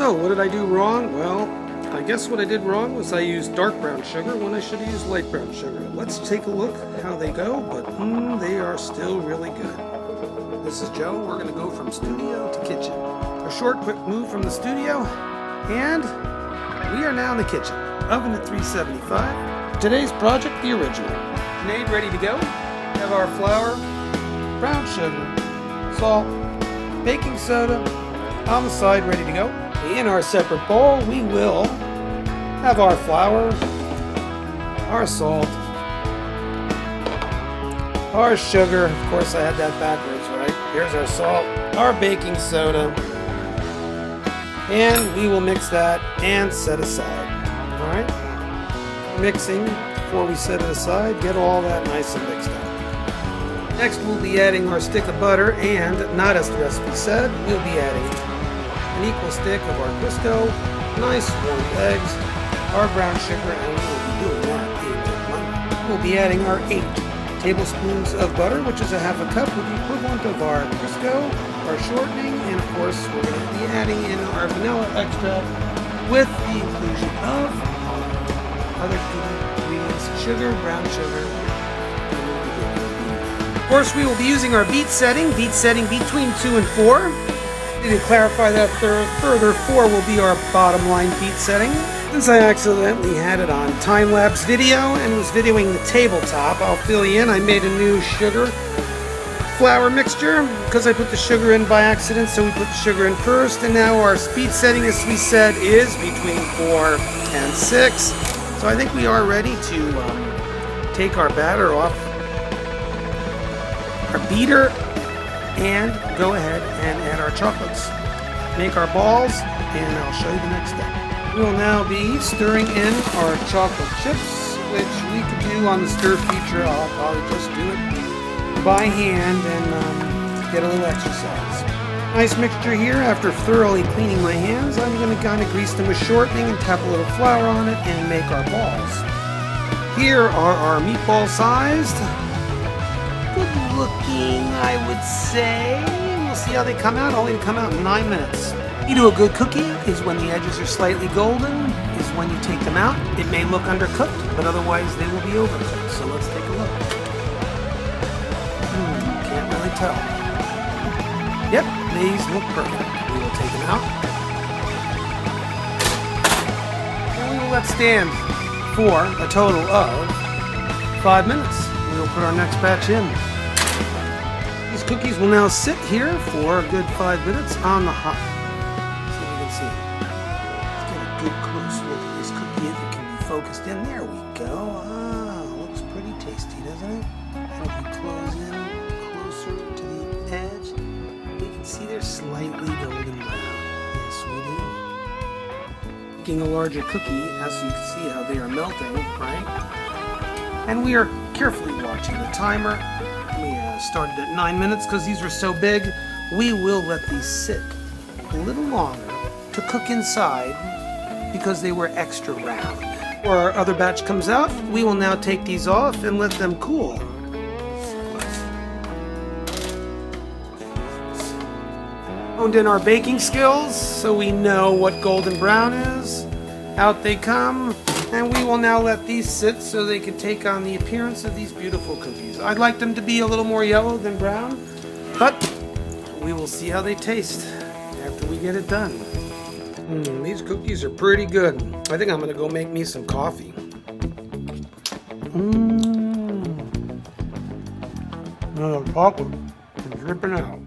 So, what did I do wrong? Well, I guess what I did wrong was I used dark brown sugar when I should have used light brown sugar. Let's take a look how they go, but they are still really good. This is Joe. We're going to go from studio to kitchen. A short, quick move from the studio, and we are now in the kitchen. Oven at 375. Today's project, the original. Grenade ready to go. Have our flour, brown sugar, salt, baking soda on the side ready to go. In our separate bowl, we will have our flour, our salt, our sugar. Of course, I had that backwards, right? Here's our salt, our baking soda, and we will mix that and set aside. All right? Mixing before we set it aside. Get all that nice and mixed up. Next, we'll be adding our stick of butter, and not as the recipe said, we'll be adding an equal stick of our Crisco, nice warm eggs, our brown sugar, and we'll be doing that in a blender. We'll be adding our 8 tablespoons of butter, which is a half a cup with the equivalent of our Crisco, our shortening, and of course we're going to be adding in our vanilla extract with the inclusion of other ingredients, sugar, brown sugar. Of course, we will be using our beet setting between 2 and 4. To clarify that further, 4 will be our bottom line beet setting. Since I accidentally had it on time-lapse video and was videoing the tabletop, I'll fill you in. I made a new sugar flour mixture because I put the sugar in by accident, so we put the sugar in first. And now our beet setting, as we said, is between 4 and 6. So I think we are ready to take our batter off our beater and go ahead and add our chocolates. Make our balls, and I'll show you the next step. We will now be stirring in our chocolate chips, which we could do on the stir feature. I'll probably just do it by hand and get a little exercise. Nice mixture here. After thoroughly cleaning my hands, I'm going to kind of grease them with shortening and tap a little flour on it and make our balls. Here are our meatball sized. Good looking, I would say. We'll see how they come out. Only come out in 9 minutes. You know, a good cookie is when the edges are slightly golden, is when you take them out. It may look undercooked, but otherwise they will be overcooked. So let's take a look. Can't really tell. Yep, these look perfect. We will take them out. And we will let stand for a total of 5 minutes. We will put our next batch in. These cookies will now sit here for a good 5 minutes on the hot. See if we can see. Let's get a good close look at this cookie if it can be focused in. There we go. Ah, looks pretty tasty, doesn't it? And if we close in closer to the edge, we can see they're slightly golden brown. Yes, we do. Making a larger cookie, as you can see how they are melting, right? And we are carefully watching the timer. We started at 9 minutes because these were so big. We will let these sit a little longer to cook inside because they were extra round. Before our other batch comes out, we will now take these off and let them cool. Honed in our baking skills so we know what golden brown is. Out they come. And we will now let these sit so they can take on the appearance of these beautiful cookies. I'd like them to be a little more yellow than brown, but we will see how they taste after we get it done. These cookies are pretty good. I think I'm going to go make me some coffee. Chocolate is dripping out.